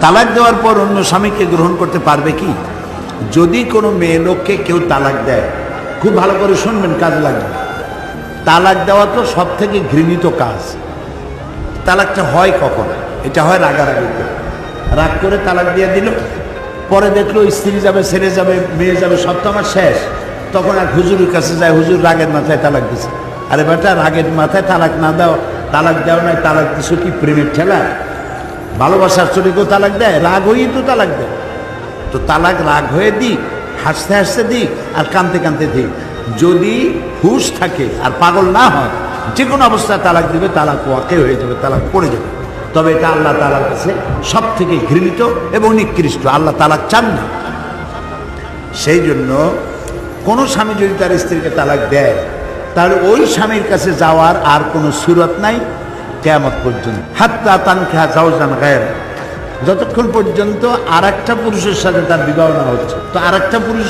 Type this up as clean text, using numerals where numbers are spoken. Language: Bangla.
তালাক দেওয়ার পর অন্য স্বামীকে গ্রহণ করতে পারবে কি? যদি কোনো মেয়ে লোককে কেউ তালাক দেয়, খুব ভালো করে শুনবেন, কাজে লাগবে। তালাক দেওয়া তো সব থেকে ঘৃণিত কাজ। তালাকটা হয় কখন? এটা হয় রাগারাগিতে। রাগ করে তালাক দিয়ে দিল, পরে দেখলো স্ত্রী যাবে, ছেলে যাবে, মেয়ে যাবে, সব তো আমার শেষ। তখন এক হুজুরের কাছে যায়, হুজুর রাগের মাথায় তালাক দিছে। আরে বেটা, রাগের মাথায় তালাক না দাও, তালাক দেওয়া নয়, তালাক দিছো কি প্রেমের ঠেলা? ভালোবাসার চলে কেউ তালাক দেয়? রাগ হয়েই তো তালাক দেয়। তো তালাক রাগ হয়ে দিক, হাসতে হাসতে দিক, আর কাঁদতে কাঁদতে দিক। যদি হুশ থাকে আর পাগল না হয়, যে কোনো অবস্থায় তালাক দিবে, তালাক ওয়াকে হয়ে যাবে, তালাক পড়ে যাবে। তবে এটা আল্লাহ তাআলার কাছে সব থেকে ঘৃণিত এবং নিকৃষ্ট। আল্লাহ তালাক চান না। সেই জন্য কোনো স্বামী যদি তার স্ত্রীকে তালাক দেয়, তাহলে ওই স্বামীর কাছে যাওয়ার আর কোনো সুরত নাই কিয়ামত পর্যন্ত। হাত্তা তানকিহা যাওজান গায়রা, যতক্ষণ পর্যন্ত আর একটা পুরুষের সাথে তার বিবাহ না হচ্ছে। তো আর একটা পুরুষ